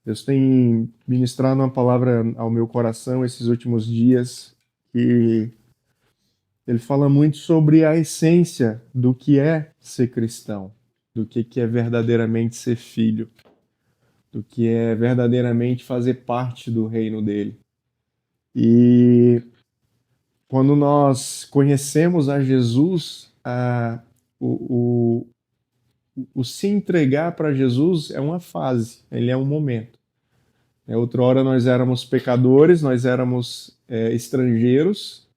Deus tem ministrado uma palavra ao meu coração esses últimos dias e ele fala muito sobre a essência do que é ser cristão, do que é verdadeiramente ser filho, do que é verdadeiramente fazer parte do reino dele. E quando nós conhecemos a Jesus, o, o se entregar para Jesus é uma fase, ele é um momento. Outrora nós éramos pecadores, nós éramos estrangeiros,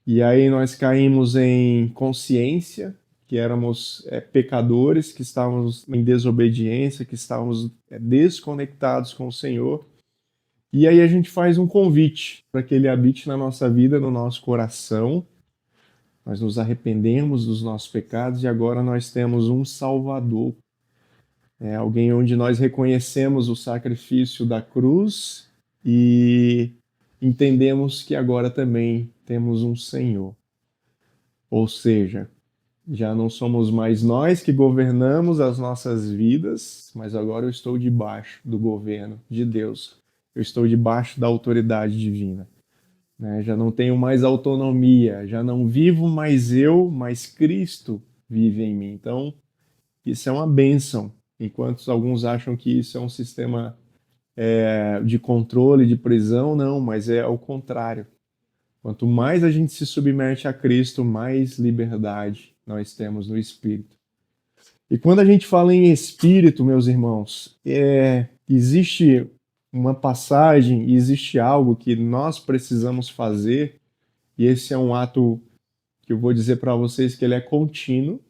e aí nós caímos em consciência que éramos pecadores, que estávamos em desobediência, que estávamos desconectados com o Senhor. E aí a gente faz um convite para que Ele habite na nossa vida, no nosso coração. Nós nos arrependemos dos nossos pecados e agora nós temos um Salvador. Alguém onde nós reconhecemos o sacrifício da cruz e entendemos que agora também temos um Senhor. Ou seja, já não somos mais nós que governamos as nossas vidas, mas agora eu estou debaixo do governo de Deus. Eu estou debaixo da autoridade divina. Já não tenho mais autonomia, já não vivo mais eu, mas Cristo vive em mim. Então, isso é uma bênção. Enquanto alguns acham que isso é um sistema de controle, de prisão, não, mas é o contrário. Quanto mais a gente se submete a Cristo, mais liberdade nós temos no Espírito. E quando a gente fala em Espírito, meus irmãos, existe uma passagem, existe algo que nós precisamos fazer, e esse é um ato que eu vou dizer para vocês que ele é contínuo,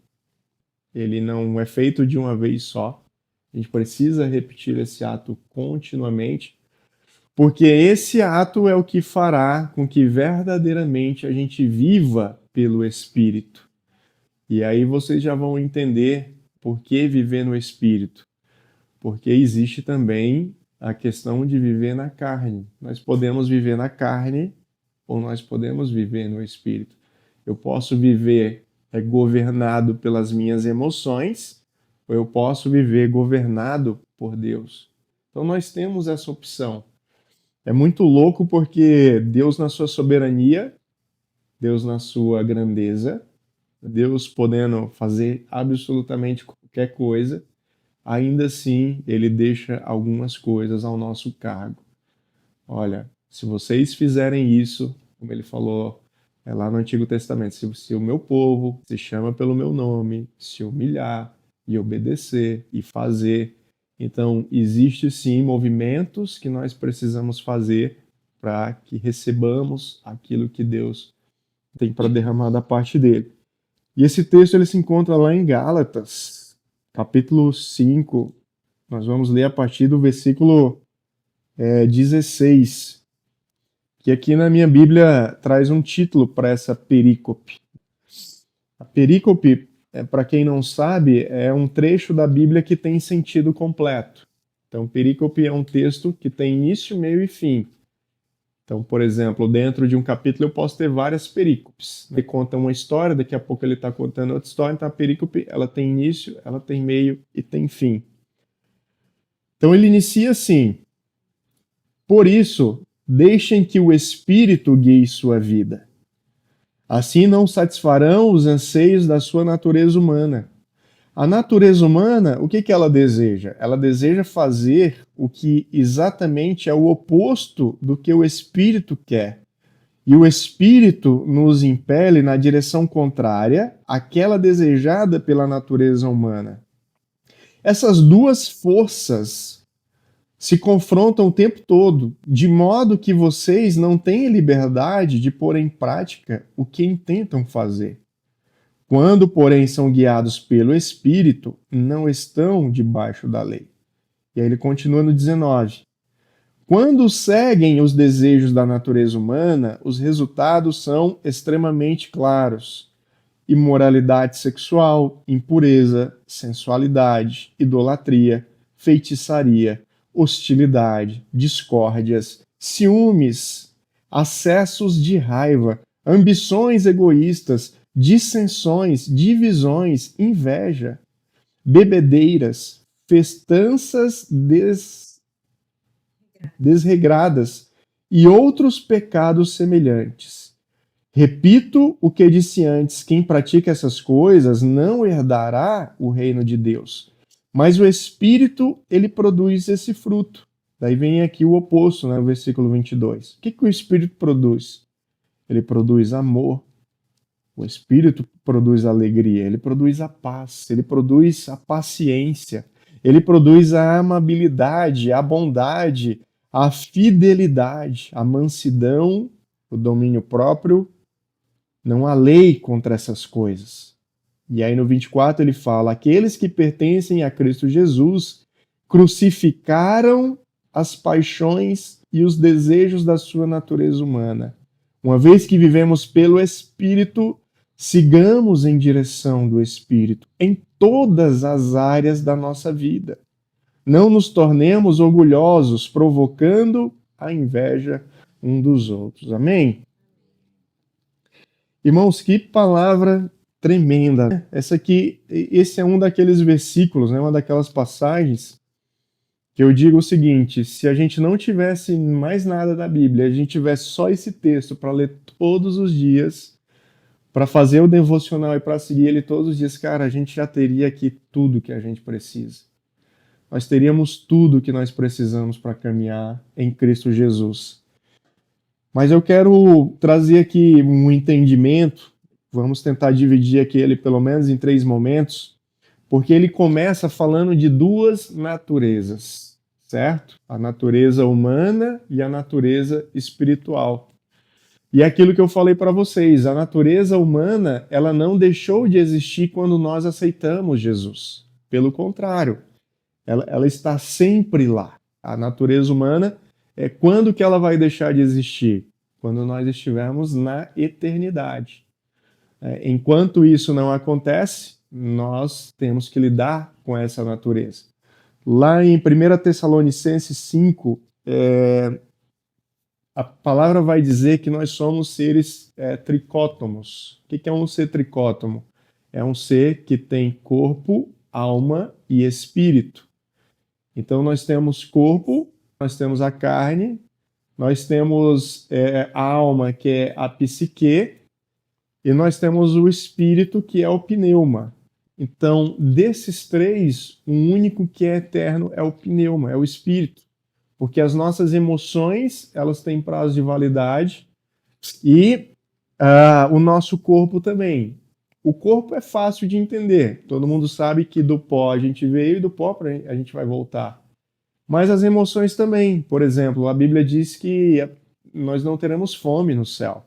ele não é feito de uma vez só. A gente precisa repetir esse ato continuamente, porque esse ato é o que fará com que verdadeiramente a gente viva pelo Espírito. E aí vocês já vão entender por que viver no Espírito. Porque existe também a questão de viver na carne. Nós podemos viver na carne ou nós podemos viver no Espírito. Eu posso viver governado pelas minhas emoções, ou eu posso viver governado por Deus. Então nós temos essa opção. É muito louco porque Deus na sua soberania, Deus na sua grandeza, Deus podendo fazer absolutamente qualquer coisa, ainda assim ele deixa algumas coisas ao nosso cargo. Olha, se vocês fizerem isso, como ele falou lá no Antigo Testamento, se o meu povo se chama pelo meu nome, se humilhar e obedecer e fazer, então existe sim movimentos que nós precisamos fazer para que recebamos aquilo que Deus tem para derramar da parte dele. E esse texto ele se encontra lá em Gálatas, capítulo 5. Nós vamos ler a partir do versículo 16, que aqui na minha Bíblia traz um título para essa perícope. A perícope, para quem não sabe, é um trecho da Bíblia que tem sentido completo. Então, perícope é um texto que tem início, meio e fim. Então, por exemplo, dentro de um capítulo eu posso ter várias perícopes. Ele conta uma história, daqui a pouco ele está contando outra história, então a perícope ela tem início, ela tem meio e tem fim. Então ele inicia assim: por isso, deixem que o Espírito guie sua vida. Assim não satisfarão os anseios da sua natureza humana. A natureza humana, o que ela deseja? Ela deseja fazer o que exatamente é o oposto do que o Espírito quer. E o Espírito nos impele na direção contrária àquela desejada pela natureza humana. Essas duas forças se confrontam o tempo todo, de modo que vocês não têm liberdade de pôr em prática o que intentam fazer. Quando, porém, são guiados pelo Espírito, não estão debaixo da lei. E aí ele continua no 19. Quando seguem os desejos da natureza humana, os resultados são extremamente claros: imoralidade sexual, impureza, sensualidade, idolatria, feitiçaria, hostilidade, discórdias, ciúmes, acessos de raiva, ambições egoístas, dissensões, divisões, inveja, bebedeiras, festanças desregradas e outros pecados semelhantes. Repito o que disse antes: quem pratica essas coisas não herdará o reino de Deus. Mas o Espírito, ele produz esse fruto. Daí vem aqui o oposto, né, no versículo 22. O que o Espírito produz? Ele produz amor. O Espírito produz alegria, ele produz a paz, ele produz a paciência, ele produz a amabilidade, a bondade, a fidelidade, a mansidão, o domínio próprio. Não há lei contra essas coisas. E aí no 24 ele fala: aqueles que pertencem a Cristo Jesus crucificaram as paixões e os desejos da sua natureza humana. Uma vez que vivemos pelo Espírito, sigamos em direção do Espírito em todas as áreas da nossa vida. Não nos tornemos orgulhosos, provocando a inveja um dos outros. Amém? Irmãos, que palavra tremenda. Esse é um daqueles versículos, né, uma daquelas passagens que eu digo o seguinte: se a gente não tivesse mais nada da Bíblia, a gente tivesse só esse texto para ler todos os dias, para fazer o devocional e para seguir ele todos os dias, cara, a gente já teria aqui tudo que a gente precisa. Nós teríamos tudo que nós precisamos para caminhar em Cristo Jesus. Mas eu quero trazer aqui um entendimento, vamos tentar dividir aqui ele pelo menos em 3 momentos, porque ele começa falando de 2 naturezas, certo? A natureza humana e a natureza espiritual. E é aquilo que eu falei para vocês, a natureza humana, ela não deixou de existir quando nós aceitamos Jesus. Pelo contrário, ela está sempre lá. A natureza humana, quando que ela vai deixar de existir? Quando nós estivermos na eternidade. Enquanto isso não acontece, nós temos que lidar com essa natureza. Lá em 1 Tessalonicenses 5, a palavra vai dizer que nós somos seres tricótomos. O que é um ser tricótomo? É um ser que tem corpo, alma e espírito. Então nós temos corpo, nós temos a carne, nós temos a alma, que é a psique, e nós temos o espírito, que é o pneuma. Então, desses 3, o único que é eterno é o pneuma, é o espírito. Porque as nossas emoções, elas têm prazo de validade, e o nosso corpo também. O corpo é fácil de entender. Todo mundo sabe que do pó a gente veio e do pó a gente vai voltar. Mas as emoções também. Por exemplo, a Bíblia diz que nós não teremos fome no céu.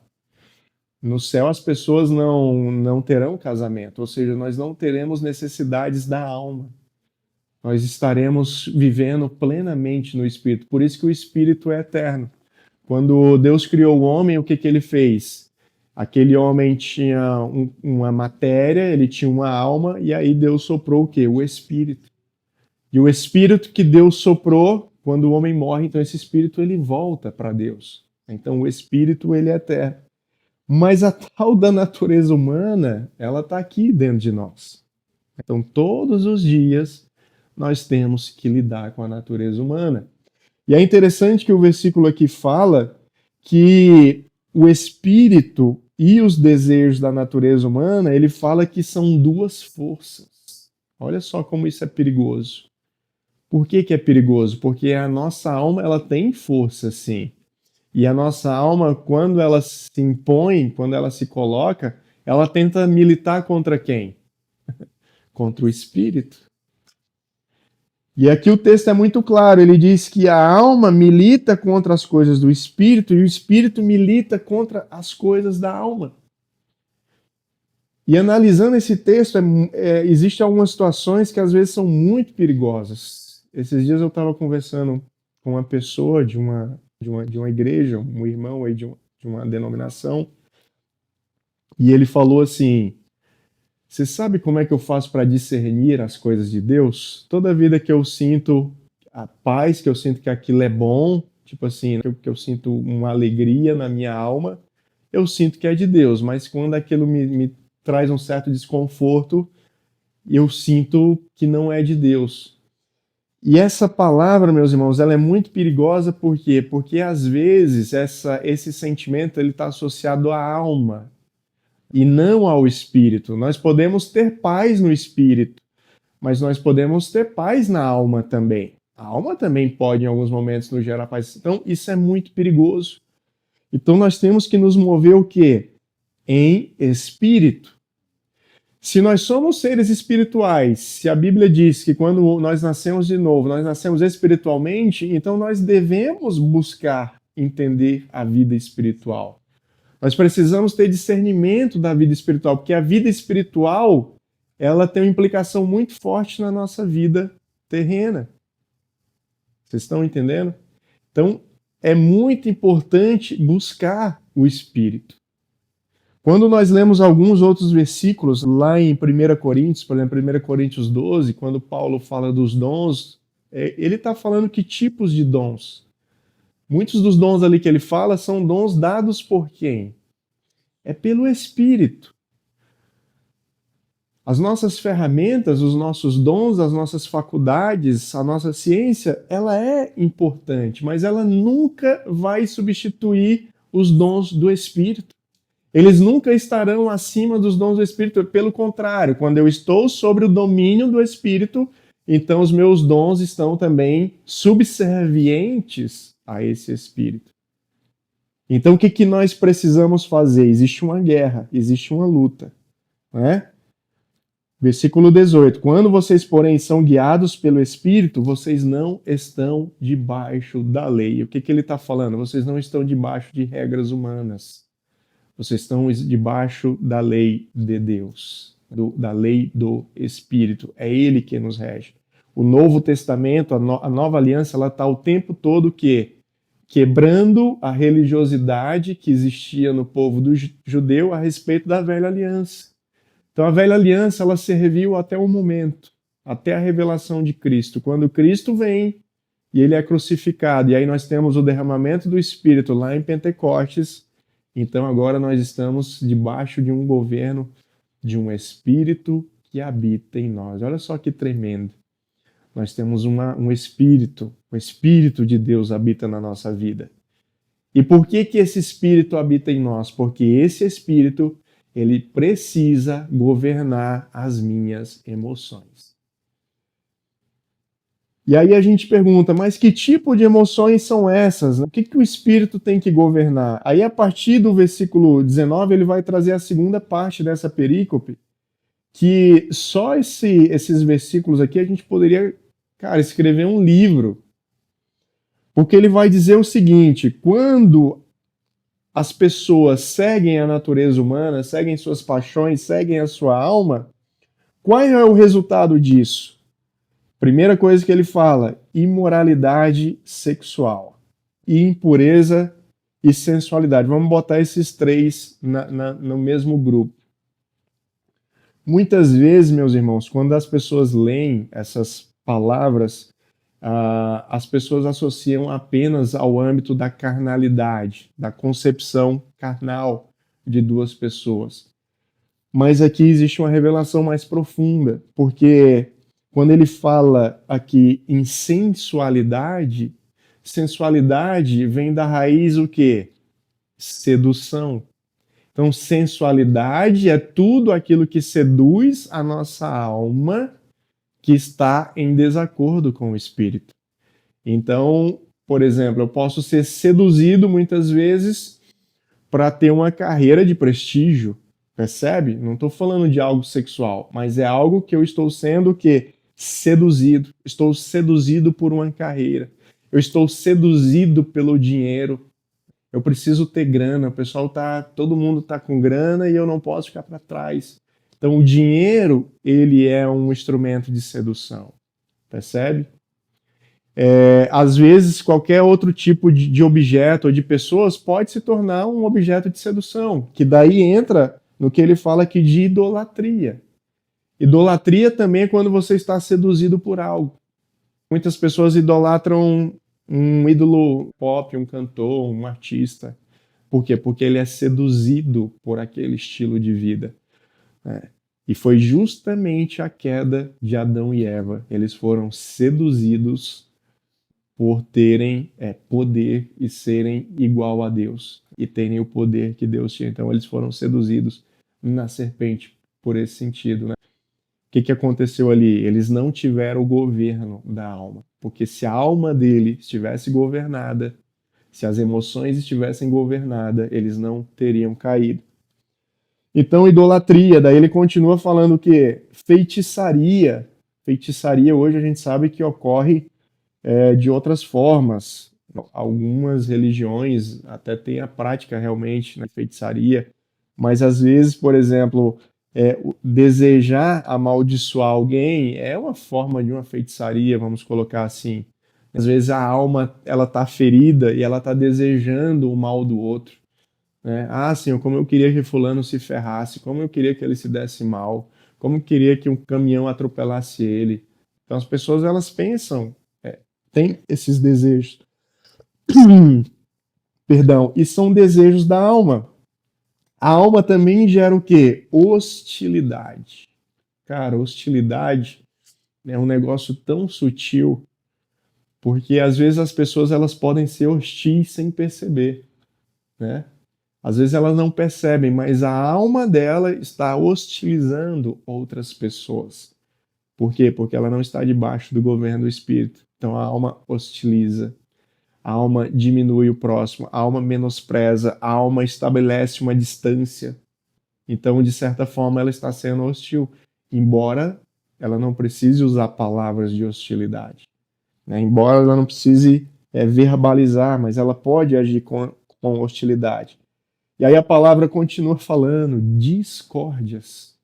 No céu as pessoas não terão casamento, ou seja, nós não teremos necessidades da alma. Nós estaremos vivendo plenamente no Espírito. Por isso que o Espírito é eterno. Quando Deus criou o homem, o que ele fez? Aquele homem tinha uma matéria, ele tinha uma alma, e aí Deus soprou o quê? O Espírito. E o Espírito que Deus soprou, quando o homem morre, então esse Espírito ele volta para Deus. Então o Espírito ele é eterno. Mas a tal da natureza humana, ela está aqui dentro de nós. Então todos os dias nós temos que lidar com a natureza humana. E é interessante que o versículo aqui fala que o Espírito e os desejos da natureza humana, ele fala que são 2 forças. Olha só como isso é perigoso. Por que é perigoso? Porque a nossa alma ela tem força, sim. E a nossa alma, quando ela se impõe, quando ela se coloca, ela tenta militar contra quem? Contra o Espírito. E aqui o texto é muito claro, ele diz que a alma milita contra as coisas do Espírito e o Espírito milita contra as coisas da alma. E analisando esse texto, existem algumas situações que às vezes são muito perigosas. Esses dias eu estava conversando com uma pessoa de uma igreja, um irmão aí de uma denominação, e ele falou assim: você sabe como é que eu faço para discernir as coisas de Deus? Toda vida que eu sinto a paz, que eu sinto que aquilo é bom, tipo assim, que eu sinto uma alegria na minha alma, eu sinto que é de Deus, mas quando aquilo me traz um certo desconforto, eu sinto que não é de Deus. E essa palavra, meus irmãos, ela é muito perigosa, por quê? Porque às vezes esse sentimento ele está associado à alma e não ao espírito. Nós podemos ter paz no espírito, mas nós podemos ter paz na alma também. A alma também pode, em alguns momentos, nos gerar paz. Então, isso é muito perigoso. Então, nós temos que nos mover o quê? Em espírito. Se nós somos seres espirituais, se a Bíblia diz que quando nós nascemos de novo, nós nascemos espiritualmente, então nós devemos buscar entender a vida espiritual. Nós precisamos ter discernimento da vida espiritual, porque a vida espiritual, ela tem uma implicação muito forte na nossa vida terrena. Vocês estão entendendo? Então, é muito importante buscar o Espírito. Quando nós lemos alguns outros versículos, lá em 1 Coríntios, por exemplo, 1 Coríntios 12, quando Paulo fala dos dons, ele está falando que tipos de dons. Muitos dos dons ali que ele fala são dons dados por quem? É pelo Espírito. As nossas ferramentas, os nossos dons, as nossas faculdades, a nossa ciência, ela é importante, mas ela nunca vai substituir os dons do Espírito. Eles nunca estarão acima dos dons do Espírito. Pelo contrário, quando eu estou sobre o domínio do Espírito, então os meus dons estão também subservientes a esse Espírito. Então o que nós precisamos fazer? Existe uma guerra, existe uma luta, né? Versículo 18. Quando vocês, porém, são guiados pelo Espírito, vocês não estão debaixo da lei. O que ele está falando? Vocês não estão debaixo de regras humanas. Vocês estão debaixo da lei de Deus, da lei do Espírito. É Ele que nos rege. O Novo Testamento, a Nova Aliança, ela está o tempo todo quebrando a religiosidade que existia no povo do judeu a respeito da Velha Aliança. Então a Velha Aliança, ela serviu até o momento, até a revelação de Cristo. Quando Cristo vem e Ele é crucificado, e aí nós temos o derramamento do Espírito lá em Pentecostes, então agora nós estamos debaixo de um governo, de um Espírito que habita em nós. Olha só que tremendo. Nós temos um Espírito, o Espírito de Deus habita na nossa vida. E por que esse Espírito habita em nós? Porque esse Espírito, ele precisa governar as minhas emoções. E aí a gente pergunta, mas que tipo de emoções são essas? O que o Espírito tem que governar? Aí a partir do versículo 19 ele vai trazer a segunda parte dessa perícope, que só esses versículos aqui a gente poderia, escrever um livro. Porque ele vai dizer o seguinte, quando as pessoas seguem a natureza humana, seguem suas paixões, seguem a sua alma, qual é o resultado disso? Primeira coisa que ele fala, imoralidade sexual, impureza e sensualidade. Vamos botar esses três no mesmo grupo. Muitas vezes, meus irmãos, quando as pessoas leem essas palavras, as pessoas associam apenas ao âmbito da carnalidade, da concepção carnal de duas pessoas. Mas aqui existe uma revelação mais profunda, porque quando ele fala aqui em sensualidade, sensualidade vem da raiz o quê? Sedução. Então, sensualidade é tudo aquilo que seduz a nossa alma que está em desacordo com o espírito. Então, por exemplo, eu posso ser seduzido muitas vezes para ter uma carreira de prestígio, percebe? Não estou falando de algo sexual, mas é algo que eu estou sendo seduzido. Estou seduzido por uma carreira. Eu estou seduzido pelo dinheiro. Eu preciso ter grana. Todo mundo tá com grana e eu não posso ficar para trás. Então o dinheiro, ele é um instrumento de sedução. Percebe? Às vezes, qualquer outro tipo de objeto ou de pessoas pode se tornar um objeto de sedução, que daí entra no que ele fala aqui de idolatria. Idolatria também é quando você está seduzido por algo. Muitas pessoas idolatram um ídolo pop, um cantor, um artista. Por quê? Porque ele é seduzido por aquele estilo de vida. E foi justamente a queda de Adão e Eva. Eles foram seduzidos por terem poder e serem igual a Deus e terem o poder que Deus tinha. Então eles foram seduzidos na serpente por esse sentido, né? O que aconteceu ali? Eles não tiveram o governo da alma, porque se a alma dele estivesse governada, se as emoções estivessem governadas, eles não teriam caído. Então, idolatria, daí ele continua falando que feitiçaria. Feitiçaria hoje a gente sabe que ocorre de outras formas. Algumas religiões até têm a prática realmente na feitiçaria, mas às vezes, por exemplo, desejar amaldiçoar alguém é uma forma de uma feitiçaria, vamos colocar assim. Às vezes a alma ela está ferida e ela está desejando o mal do outro, né? Ah, Senhor, como eu queria que fulano se ferrasse, como eu queria que ele se desse mal, como eu queria que um caminhão atropelasse ele. Então as pessoas elas pensam, têm esses desejos, perdão, e são desejos da alma. A alma também gera o quê? Hostilidade. Cara, hostilidade é um negócio tão sutil, porque às vezes as pessoas elas podem ser hostis sem perceber, né? Às vezes elas não percebem, mas a alma dela está hostilizando outras pessoas. Por quê? Porque ela não está debaixo do governo do Espírito. Então a alma hostiliza, a alma diminui o próximo, a alma menospreza, a alma estabelece uma distância. Então, de certa forma, ela está sendo hostil, embora ela não precise usar palavras de hostilidade, né? Embora ela não precise verbalizar, mas ela pode agir com hostilidade. E aí a palavra continua falando, discórdias.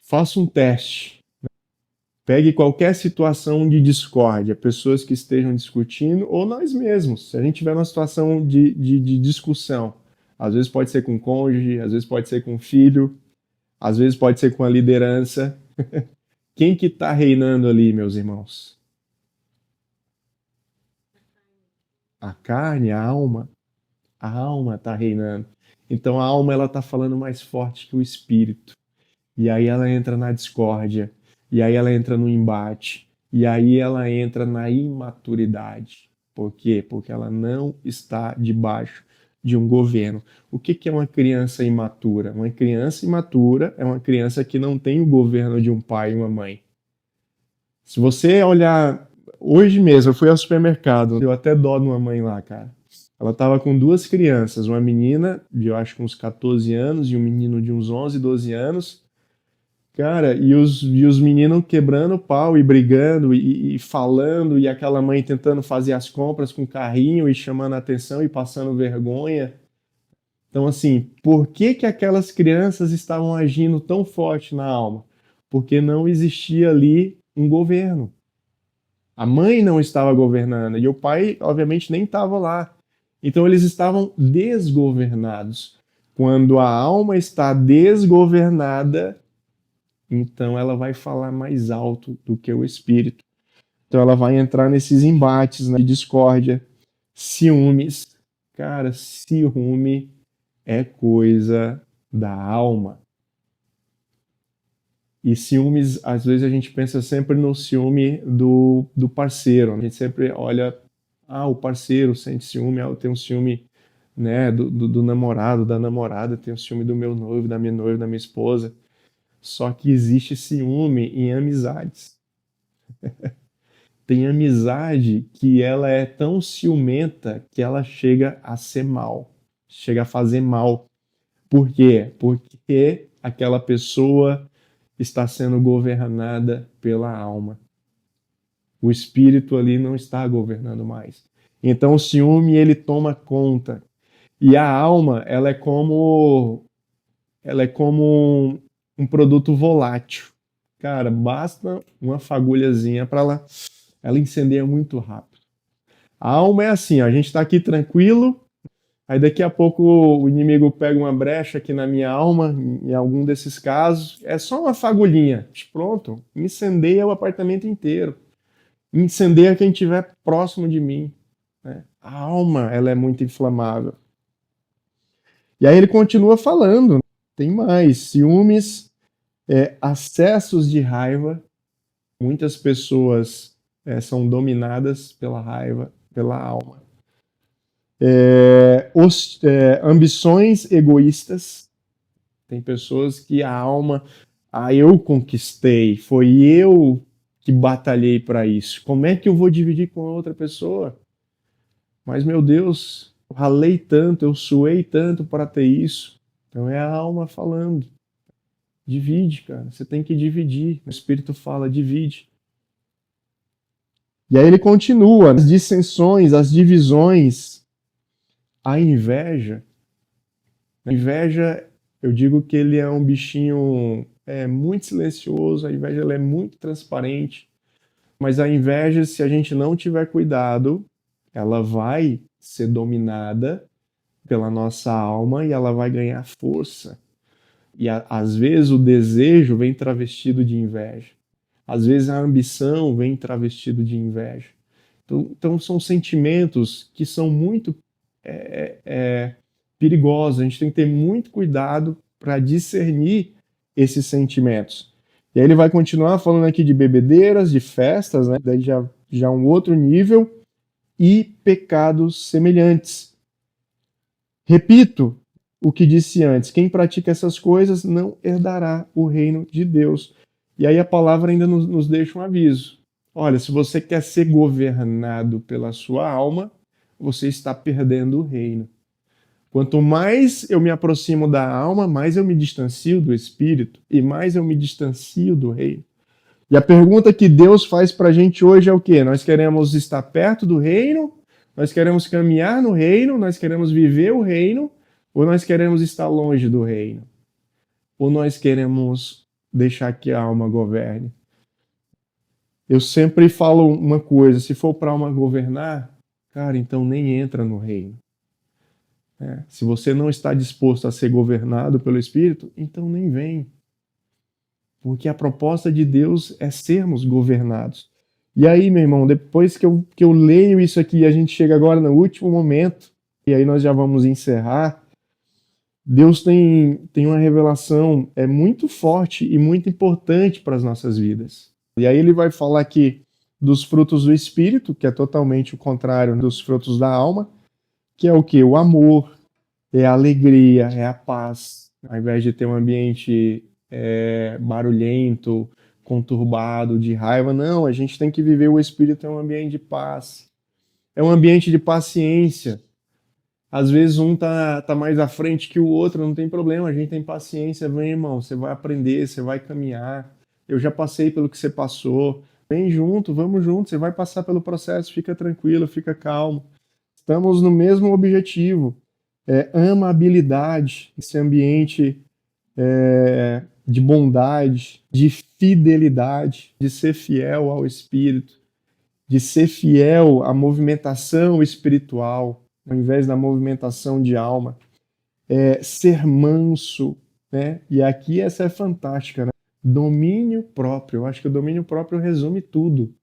Faça um teste. Pegue qualquer situação de discórdia, pessoas que estejam discutindo, ou nós mesmos. Se a gente tiver uma situação de discussão, às vezes pode ser com o cônjuge, às vezes pode ser com o filho, às vezes pode ser com a liderança. Quem que está reinando ali, meus irmãos? A carne, a alma. A alma está reinando. Então a alma ela está falando mais forte que o espírito. E aí ela entra na discórdia, e aí ela entra no embate, e aí ela entra na imaturidade. Por quê? Porque ela não está debaixo de um governo. O que é uma criança imatura? Uma criança imatura é uma criança que não tem o governo de um pai e uma mãe. Se você olhar, hoje mesmo, eu fui ao supermercado, eu até dó de uma mãe lá, cara. Ela estava com duas crianças, uma menina de, eu acho que uns 14 anos, e um menino de uns 11, 12 anos. Cara, e os meninos quebrando pau e brigando e falando, e aquela mãe tentando fazer as compras com carrinho e chamando a atenção e passando vergonha. Então, assim, por que que aquelas crianças estavam agindo tão forte na alma? Porque não existia ali um governo. A mãe não estava governando e o pai, obviamente, nem estava lá. Então, eles estavam desgovernados. Quando a alma está desgovernada, então ela vai falar mais alto do que o espírito. Então ela vai entrar nesses embates, né, de discórdia, ciúmes. Cara, ciúme é coisa da alma. E ciúmes, às vezes a gente pensa sempre no ciúme do parceiro. A gente sempre olha, o parceiro sente ciúme, eu tenho um ciúme, né, do namorado, da namorada, tenho ciúme do meu noivo, da minha noiva, da minha esposa. Só que existe ciúme em amizades. Tem amizade que ela é tão ciumenta que ela chega a ser mal, chega a fazer mal. Por quê? Porque aquela pessoa está sendo governada pela alma. O espírito ali não está governando mais. Então o ciúme ele toma conta. E a alma, ela é como um produto volátil. Cara, basta uma fagulhazinha para ela incendeia muito rápido. A alma é assim, ó, a gente está aqui tranquilo, aí daqui a pouco o inimigo pega uma brecha aqui na minha alma, em algum desses casos, é só uma fagulhinha, pronto, incendeia o apartamento inteiro, incendeia quem estiver próximo de mim, né? A alma, ela é muito inflamável. E aí ele continua falando, Tem mais, ciúmes, acessos de raiva. Muitas pessoas são dominadas pela raiva, pela alma. Ambições egoístas. Tem pessoas que a alma, eu conquistei, foi eu que batalhei para isso. Como é que eu vou dividir com a outra pessoa? Mas, meu Deus, eu ralei tanto, eu suei tanto para ter isso. Então é a alma falando. Divide, cara. Você tem que dividir. O Espírito fala, divide. E aí ele continua, as dissensões, as divisões, a inveja. A inveja, eu digo que ele é um bichinho muito silencioso, a inveja ela é muito transparente, mas a inveja, se a gente não tiver cuidado, ela vai ser dominada pela nossa alma e ela vai ganhar força. E às vezes o desejo vem travestido de inveja. Às vezes a ambição vem travestido de inveja. Então são sentimentos que são muito perigosos. A gente tem que ter muito cuidado para discernir esses sentimentos. E aí ele vai continuar falando aqui de bebedeiras, de festas, né? Daí já um outro nível, e pecados semelhantes. Repito o que disse antes: quem pratica essas coisas não herdará o reino de Deus. E aí a palavra ainda nos deixa um aviso. Olha, se você quer ser governado pela sua alma, você está perdendo o reino. Quanto mais eu me aproximo da alma, mais eu me distancio do espírito e mais eu me distancio do reino. E a pergunta que Deus faz para a gente hoje é o quê? Nós queremos estar perto do reino? Nós queremos caminhar no reino? Nós queremos viver o reino? Ou nós queremos estar longe do reino? Ou nós queremos deixar que a alma governe? Eu sempre falo uma coisa: se for para a alma governar, cara, então nem entra no reino. Se você não está disposto a ser governado pelo Espírito, então nem vem. Porque a proposta de Deus é sermos governados. E aí, meu irmão, depois que eu leio isso aqui, a gente chega agora no último momento, e aí nós já vamos encerrar. Deus tem uma revelação muito forte e muito importante para as nossas vidas. E aí ele vai falar aqui dos frutos do Espírito, que é totalmente o contrário dos frutos da alma, que é o quê? O amor, é a alegria, é a paz. Ao invés de ter um ambiente barulhento, conturbado, de raiva, não, a gente tem que viver o Espírito, é um ambiente de paz. É um ambiente de paciência. Às vezes um tá mais à frente que o outro, não tem problema, a gente tem paciência, vem, irmão, você vai aprender, você vai caminhar. Eu já passei pelo que você passou. Vem junto, vamos junto, você vai passar pelo processo, fica tranquilo, fica calmo. Estamos no mesmo objetivo. Amabilidade, esse ambiente de bondade, de fidelidade, de ser fiel ao Espírito, de ser fiel à movimentação espiritual, ao invés da movimentação de alma, ser manso, né? E aqui essa é fantástica, né? Domínio próprio. Eu acho que o domínio próprio resume tudo.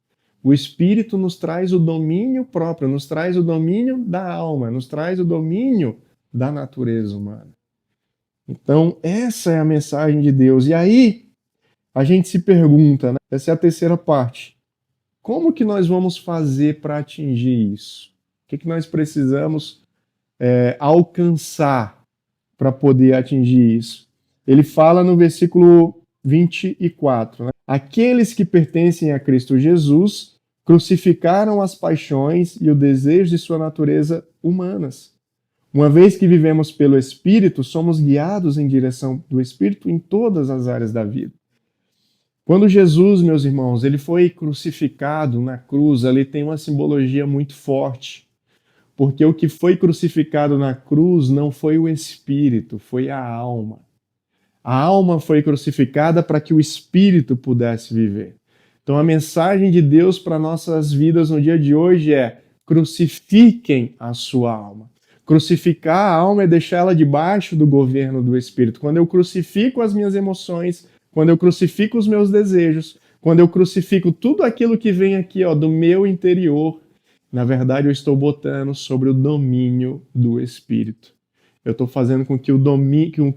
O Espírito nos traz o domínio próprio, nos traz o domínio da alma, nos traz o domínio da natureza humana. Então, essa é a mensagem de Deus. E aí, a gente se pergunta, né? Essa é a terceira parte. Como que nós vamos fazer para atingir isso? O que nós precisamos alcançar para poder atingir isso? Ele fala no versículo 24, né? Aqueles que pertencem a Cristo Jesus crucificaram as paixões e o desejo de sua natureza humanas. Uma vez que vivemos pelo Espírito, somos guiados em direção do Espírito em todas as áreas da vida. Quando Jesus, meus irmãos, ele foi crucificado na cruz, ali tem uma simbologia muito forte. Porque o que foi crucificado na cruz não foi o Espírito, foi a alma. A alma foi crucificada para que o Espírito pudesse viver. Então a mensagem de Deus para nossas vidas no dia de hoje é: crucifiquem a sua alma. Crucificar a alma é deixar ela debaixo do governo do Espírito. Quando eu crucifico as minhas emoções, quando eu crucifico os meus desejos, quando eu crucifico tudo aquilo que vem aqui, do meu interior, na verdade eu estou botando sobre o domínio do Espírito. Eu estou fazendo com que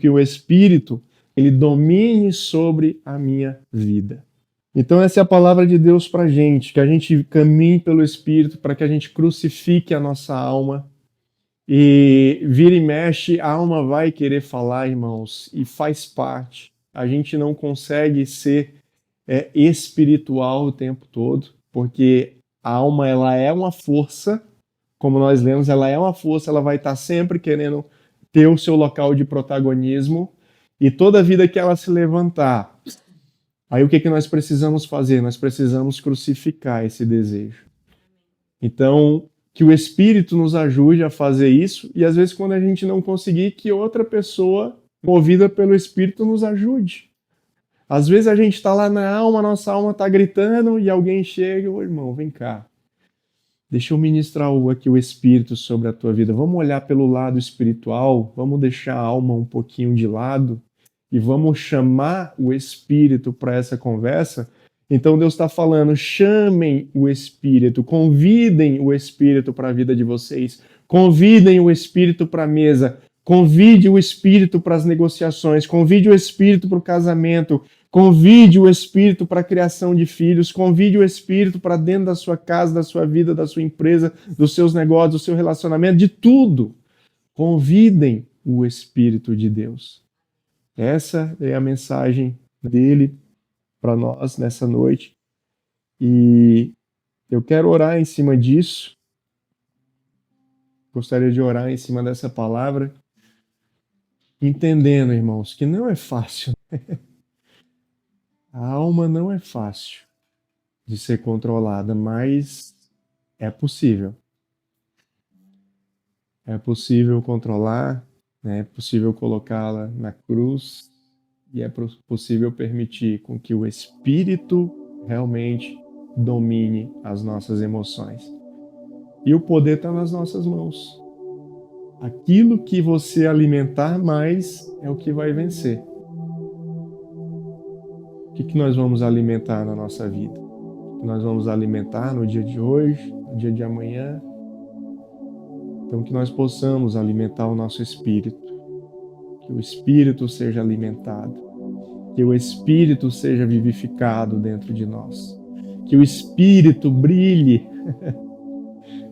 o Espírito ele domine sobre a minha vida. Então essa é a palavra de Deus para a gente, que a gente caminhe pelo Espírito para que a gente crucifique a nossa alma. E vira e mexe, a alma vai querer falar, irmãos, e faz parte. A gente não consegue ser espiritual o tempo todo, porque a alma ela é uma força, como nós lemos, ela é uma força, ela vai estar sempre querendo ter o seu local de protagonismo, e toda vida que ela se levantar, aí o que nós precisamos fazer? Nós precisamos crucificar esse desejo. Então, que o Espírito nos ajude a fazer isso, e às vezes quando a gente não conseguir, que outra pessoa, movida pelo Espírito, nos ajude. Às vezes a gente está lá na alma, nossa alma está gritando, e alguém chega, ô irmão, vem cá. Deixa eu ministrar aqui o Espírito sobre a tua vida. Vamos olhar pelo lado espiritual, vamos deixar a alma um pouquinho de lado, e vamos chamar o Espírito para essa conversa. Então Deus está falando, chamem o Espírito, convidem o Espírito para a vida de vocês, convidem o Espírito para a mesa, convide o Espírito para as negociações, convide o Espírito para o casamento, convide o Espírito para a criação de filhos, convide o Espírito para dentro da sua casa, da sua vida, da sua empresa, dos seus negócios, do seu relacionamento, de tudo. Convidem o Espírito de Deus. Essa é a mensagem dele para nós nessa noite, e eu quero orar em cima disso, gostaria de orar em cima dessa palavra, entendendo, irmãos, que não é fácil, a alma não é fácil de ser controlada, mas é possível controlar, é possível colocá-la na cruz, e é possível permitir com que o Espírito realmente domine as nossas emoções. E o poder está nas nossas mãos. Aquilo que você alimentar mais é o que vai vencer. O que nós vamos alimentar na nossa vida? O que nós vamos alimentar no dia de hoje, no dia de amanhã? Então que nós possamos alimentar o nosso espírito. Que o espírito seja alimentado. Que o Espírito seja vivificado dentro de nós. Que o Espírito brilhe.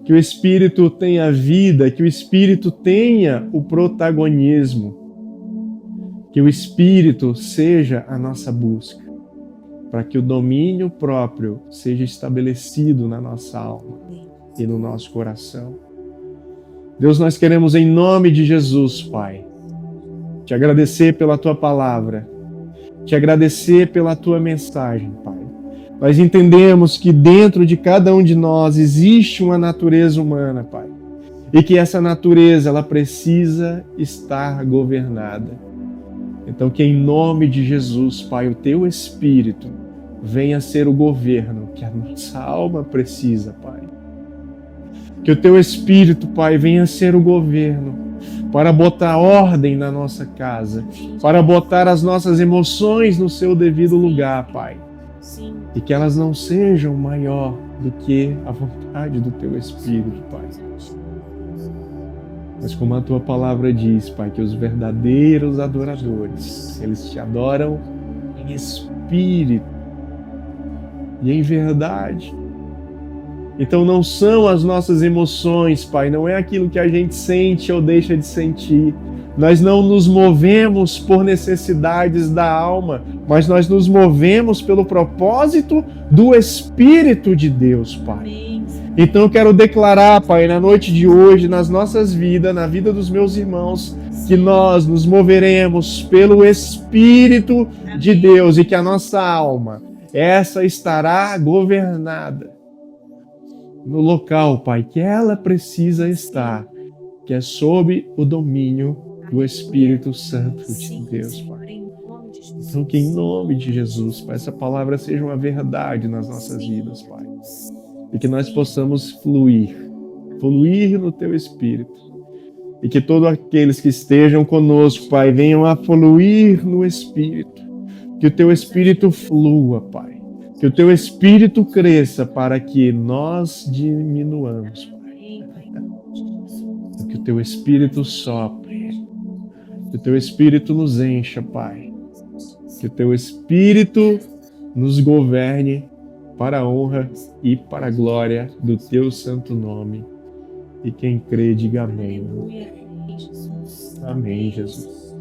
Que o Espírito tenha vida. Que o Espírito tenha o protagonismo. Que o Espírito seja a nossa busca. Para que o domínio próprio seja estabelecido na nossa alma e no nosso coração. Deus, nós queremos em nome de Jesus, Pai, te agradecer pela tua palavra. Te agradecer pela tua mensagem, Pai. Nós entendemos que dentro de cada um de nós existe uma natureza humana, Pai. E que essa natureza, ela precisa estar governada. Então que em nome de Jesus, Pai, o teu Espírito venha ser o governo que a nossa alma precisa, Pai. Que o teu Espírito, Pai, venha ser o governo para botar ordem na nossa casa, para botar as nossas emoções no seu devido lugar, Pai. E que elas não sejam maior do que a vontade do Teu Espírito, Pai. Mas como a Tua palavra diz, Pai, que os verdadeiros adoradores, eles Te adoram em espírito e em verdade. Então não são as nossas emoções, Pai, não é aquilo que a gente sente ou deixa de sentir. Nós não nos movemos por necessidades da alma, mas nós nos movemos pelo propósito do Espírito de Deus, Pai. Então eu quero declarar, Pai, na noite de hoje, nas nossas vidas, na vida dos meus irmãos, que nós nos moveremos pelo Espírito de Deus e que a nossa alma, essa estará governada no local, Pai, que ela precisa estar, que é sob o domínio do Espírito Santo de Deus, Pai. Então que em nome de Jesus, Pai, essa palavra seja uma verdade nas nossas vidas, Pai. E que nós possamos fluir no Teu Espírito. E que todos aqueles que estejam conosco, Pai, venham a fluir no Espírito. Que o Teu Espírito flua, Pai. Que o Teu Espírito cresça para que nós diminuamos, Pai. Que o Teu Espírito sopre Que o teu Espírito nos encha, Pai. Que o teu Espírito nos governe para a honra e para a glória do teu santo nome. E quem crê, diga amém. Aleluia. Amém, Jesus. Amém, Jesus.